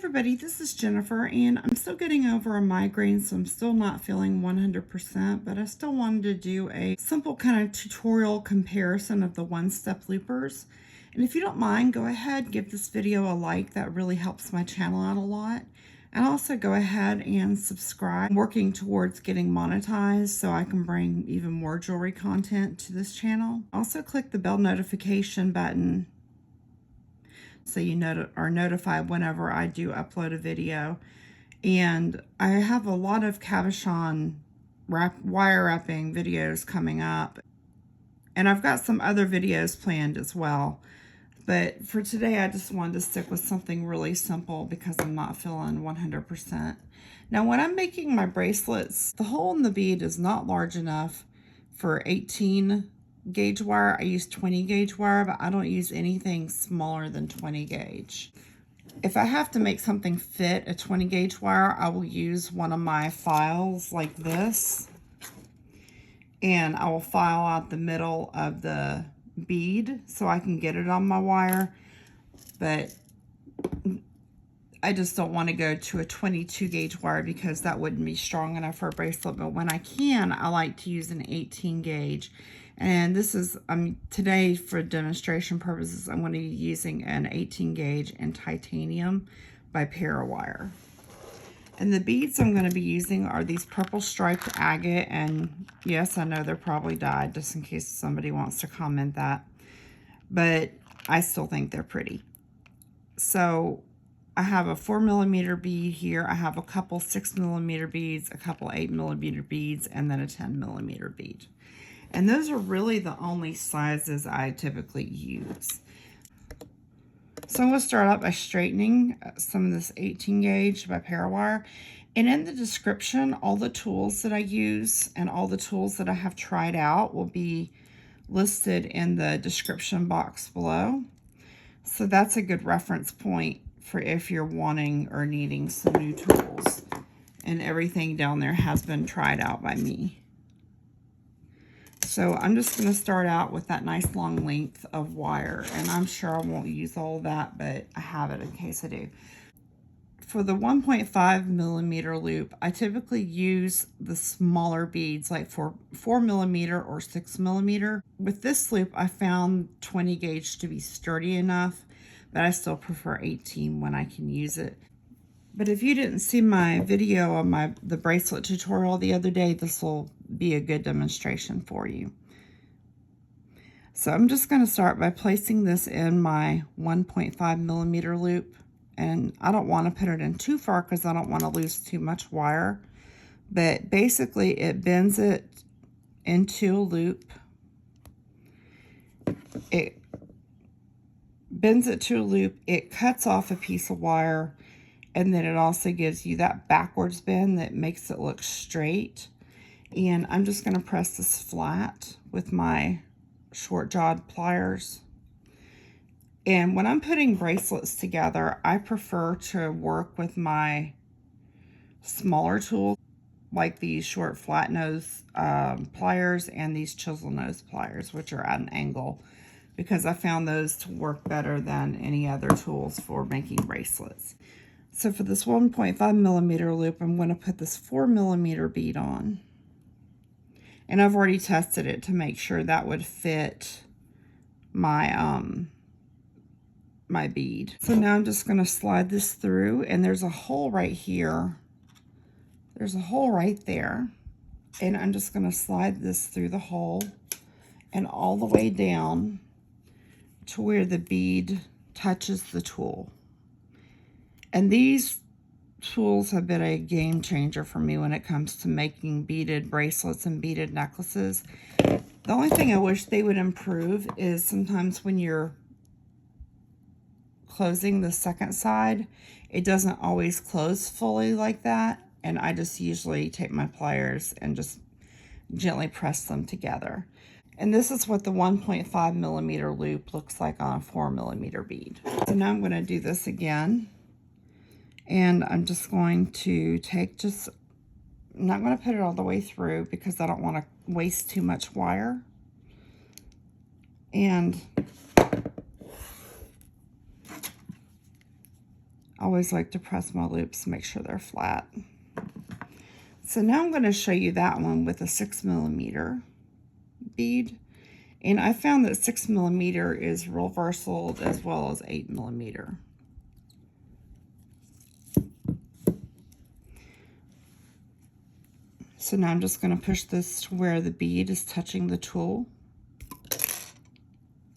everybody, this is Jennifer, and I'm still getting over a migraine, so I'm still not feeling 100%, but I still wanted to do a simple kind of tutorial comparison of the one-step loopers. And if you don't mind, go ahead, give this video a like. That really helps my channel out a lot. And also go ahead and subscribe. I'm working towards getting monetized so I can bring even more jewelry content to this channel. Also click the bell notification button so you are notified whenever I do upload a video. And I have a lot of cabochon wire wrapping videos coming up, and I've got some other videos planned as well, but for today I just wanted to stick with something really simple because I'm not feeling 100%. Now when I'm making my bracelets, the hole in the bead is not large enough for 18 gauge wire. I use 20 gauge wire, but I don't use anything smaller than 20 gauge. If I have to make something fit a 20 gauge wire, I will use one of my files like this, and I will file out the middle of the bead so I can get it on my wire. But I just don't want to go to a 22 gauge wire because that wouldn't be strong enough for a bracelet. But when I can, I like to use an 18 gauge. And this is, today for demonstration purposes, I'm going to be using an 18 gauge in titanium by Parawire. And the beads I'm going to be using are these purple striped agate. And yes, I know they're probably dyed, just in case somebody wants to comment that. But I still think they're pretty. So I have a 4mm bead here. I have a couple 6mm beads, a couple 8mm beads, and then a 10mm bead. And those are really the only sizes I typically use. So I'm going to start out by straightening some of this 18 gauge by Parawire. And in the description, all the tools that I use and all the tools that I have tried out will be listed in the description box below. So that's a good reference point for if you're wanting or needing some new tools. And everything down there has been tried out by me. So I'm just going to start out with that nice long length of wire, and I'm sure I won't use all of that, but I have it in case I do. For the 1.5mm loop, I typically use the smaller beads, like for 4mm or 6mm. With this loop, I found 20 gauge to be sturdy enough, but I still prefer 18 when I can use it. But if you didn't see my video on the bracelet tutorial the other day, this will be a good demonstration for you. So I'm just going to start by placing this in my 1.5mm loop. And I don't want to put it in too far because I don't want to lose too much wire. But basically it bends it into a loop. It bends it to a loop. It cuts off a piece of wire. And then it also gives you that backwards bend that makes it look straight. And I'm just going to press this flat with my short jawed pliers. And when I'm putting bracelets together, I prefer to work with my smaller tools, like these short flat nose pliers and these chisel nose pliers, which are at an angle, because I found those to work better than any other tools for making bracelets. So for this 1.5mm loop, I'm going to put this 4mm bead on. And I've already tested it to make sure that would fit my my bead. So now I'm just going to slide this through, and there's a hole right here. There's a hole right there. And I'm just going to slide this through the hole and all the way down to where the bead touches the tool. And these tools have been a game changer for me when it comes to making beaded bracelets and beaded necklaces. The only thing I wish they would improve is sometimes when you're closing the second side, it doesn't always close fully like that. And I just usually take my pliers and just gently press them together. And this is what the 1.5mm loop looks like on a 4mm bead. So now I'm going to do this again. And I'm just going to take I'm not going to put it all the way through because I don't want to waste too much wire. And I always like to press my loops to make sure they're flat. So now I'm going to show you that one with a 6mm bead. And I found that 6mm is real versatile as well as 8mm. So now I'm just going to push this to where the bead is touching the tool.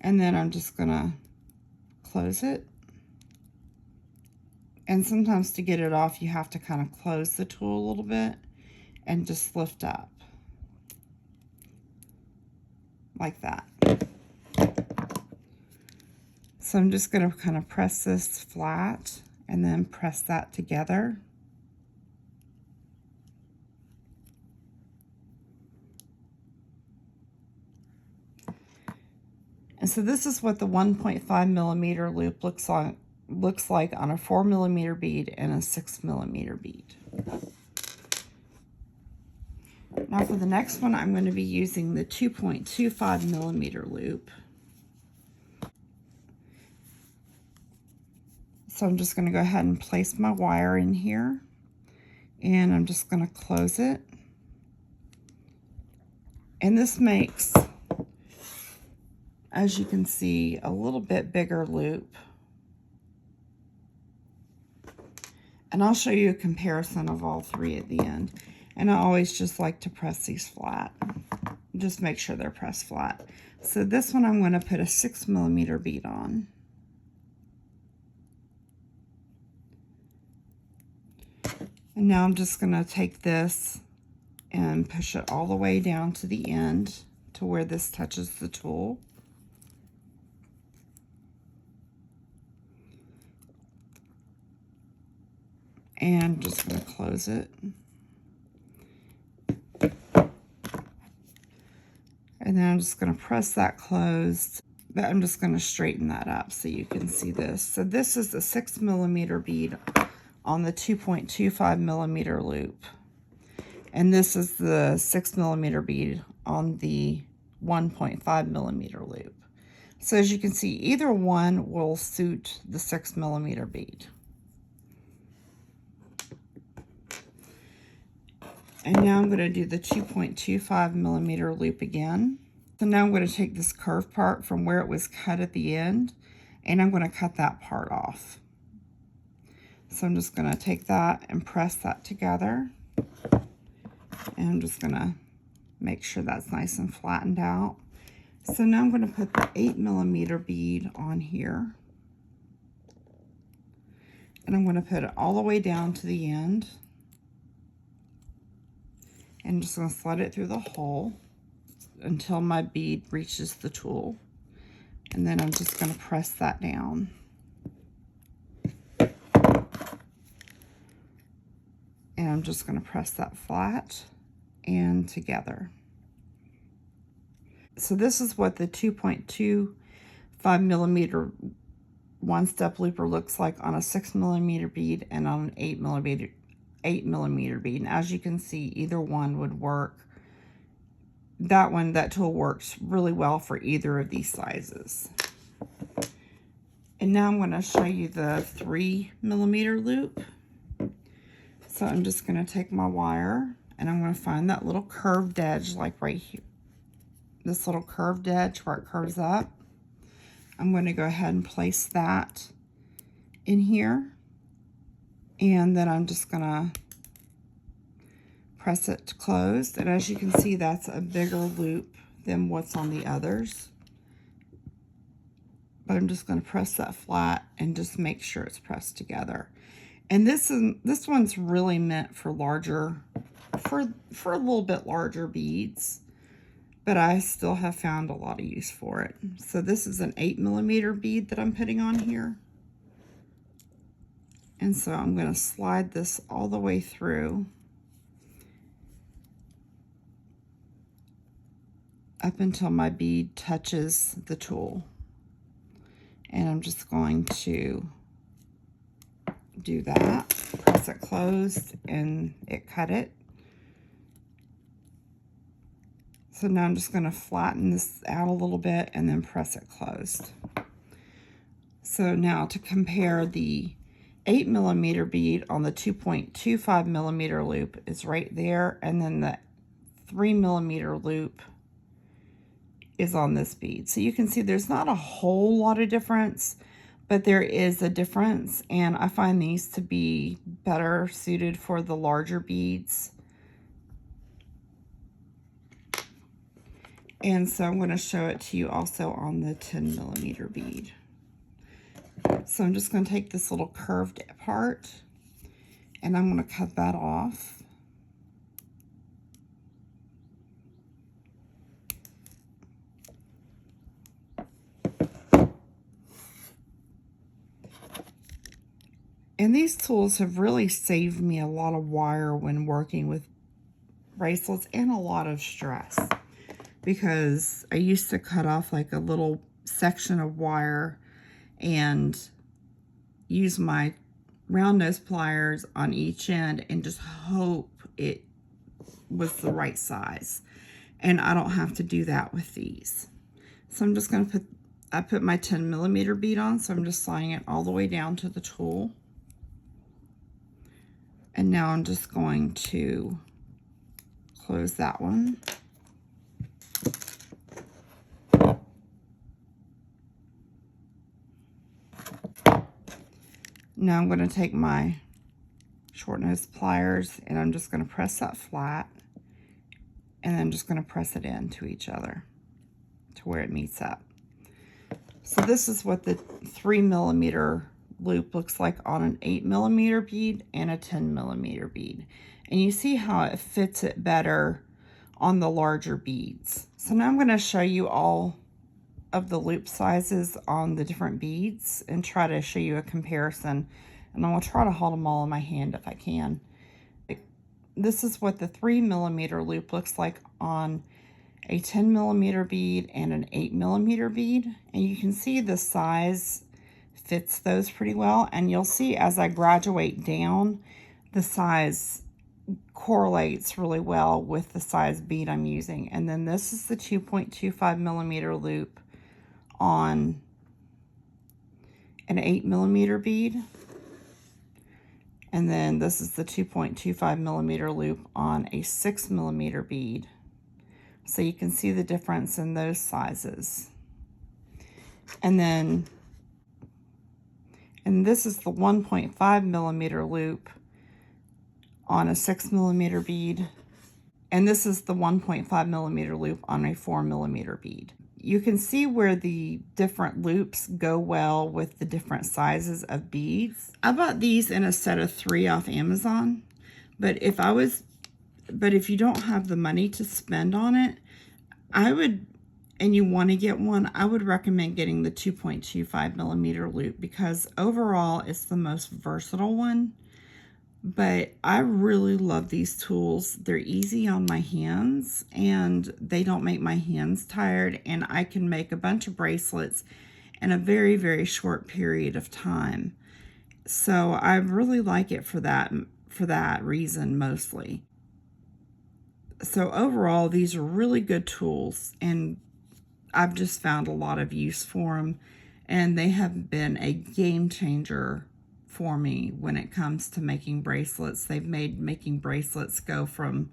And then I'm just going to close it. And sometimes to get it off, you have to kind of close the tool a little bit and just lift up. Like that. So I'm just going to kind of press this flat and then press that together. And so this is what the 1.5mm loop looks like on a 4mm bead and a 6mm bead. Now for the next one, I'm going to be using the 2.25mm loop. So I'm just going to go ahead and place my wire in here, and I'm just going to close it. And this makes, as you can see, a little bit bigger loop. And I'll show you a comparison of all three at the end. And I always just like to press these flat. Just make sure they're pressed flat. So this one I'm going to put a 6mm bead on. And now I'm just going to take this and push it all the way down to the end to where this touches the tool. And just going to close it. And then I'm just going to press that closed. But I'm just going to straighten that up so you can see this. So this is the 6mm bead on the 2.25mm loop. And this is the 6mm bead on the 1.5mm loop. So as you can see, either one will suit the 6mm bead. And now I'm going to do the 2.25mm loop again. So now I'm going to take this curved part from where it was cut at the end, and I'm going to cut that part off. So I'm just going to take that and press that together. And I'm just going to make sure that's nice and flattened out. So now I'm going to put the 8mm bead on here. And I'm going to put it all the way down to the end. And just going to slide it through the hole until my bead reaches the tool. And then I'm just going to press that down. And I'm just going to press that flat and together. So this is what the 2.25mm one-step looper looks like on a 6mm bead and on an 8mm bead. And as you can see, either one would work. That tool works really well for either of these sizes. And now I'm going to show you the 3mm loop. So I'm just going to take my wire and I'm going to find that little curved edge, like right here. This little curved edge where it curves up. I'm going to go ahead and place that in here. And then I'm just going to press it closed. And as you can see, that's a bigger loop than what's on the others. But I'm just going to press that flat and just make sure it's pressed together. And this one's really meant for larger, for a little bit larger beads, but I still have found a lot of use for it. So this is an 8mm bead that I'm putting on here. And so I'm going to slide this all the way through up until my bead touches the tool. And I'm just going to do that, press it closed, and it cut it. So now I'm just going to flatten this out a little bit and then press it closed. So now to compare the 8mm bead on the 2.25mm loop is right there, and then the 3mm loop is on this bead. So you can see there's not a whole lot of difference, but there is a difference, and I find these to be better suited for the larger beads. And so I'm going to show it to you also on the 10mm bead. So I'm just going to take this little curved part, and I'm going to cut that off. And these tools have really saved me a lot of wire when working with bracelets, and a lot of stress, because I used to cut off like a little section of wire and use my round nose pliers on each end and just hope it was the right size. And I don't have to do that with these. So I'm just going to I put my 10mm bead on, so I'm just sliding it all the way down to the tool. And now I'm just going to close that one. Now I'm going to take my short nose pliers, and I'm just going to press that flat, and then just going to press it into each other to where it meets up. So this is what the 3mm loop looks like on an 8mm bead and a 10mm bead. And you see how it fits it better on the larger beads. So now I'm going to show you all of the loop sizes on the different beads and try to show you a comparison. And I'm going to try to hold them all in my hand if I can. This is what the 3mm loop looks like on a 10mm bead and an 8mm bead. And you can see the size fits those pretty well. And you'll see as I graduate down, the size correlates really well with the size bead I'm using. And then this is the 2.25mm loop on an 8mm bead, and then this is the 2.25mm loop on a 6mm bead. So you can see the difference in those sizes. And this is the 1.5mm loop on a 6mm bead, and this is the 1.5mm loop on a 4mm bead. You can see where the different loops go well with the different sizes of beads. I bought these in a set of 3 off Amazon, but if you don't have the money to spend on it, and you want to get one, I would recommend getting the 2.25mm loop, because overall it's the most versatile one. But I really love these tools. They're easy on my hands, and they don't make my hands tired, and I can make a bunch of bracelets in a very, very short period of time. So I really like it for that reason mostly. So overall, these are really good tools, and I've just found a lot of use for them, and they have been a game changer for me when it comes to making bracelets. They've made making bracelets go from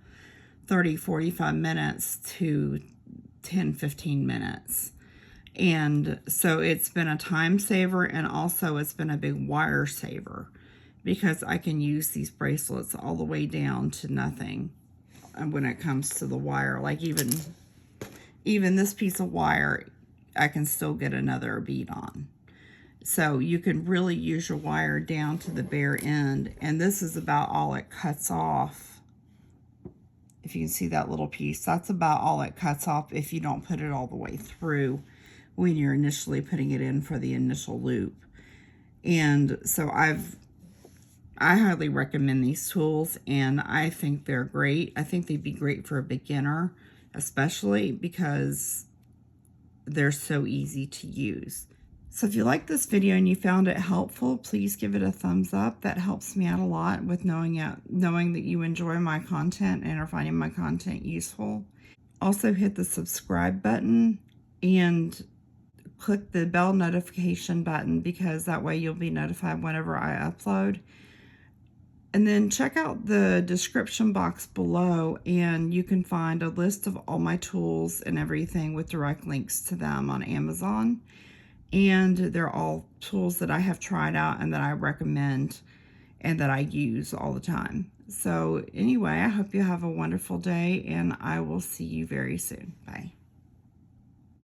30-45 minutes to 10-15 minutes. And so it's been a time saver, and also it's been a big wire saver, because I can use these bracelets all the way down to nothing when it comes to the wire. Like even this piece of wire, I can still get another bead on. So you can really use your wire down to the bare end, and this is about all it cuts off. If you can see that little piece, that's about all it cuts off if you don't put it all the way through when you're initially putting it in for the initial loop. And so I highly recommend these tools, and I think they're great. I think they'd be great for a beginner, especially because they're so easy to use. So if you like this video and you found it helpful, please give it a thumbs up. That helps me out a lot with knowing that you enjoy my content and are finding my content useful. Also hit the subscribe button and click the bell notification button, because that way you'll be notified whenever I upload. And then check out the description box below, and you can find a list of all my tools and everything with direct links to them on Amazon. And they're all tools that I have tried out and that I recommend and that I use all the time. So anyway, I hope you have a wonderful day, and I will see you very soon. Bye.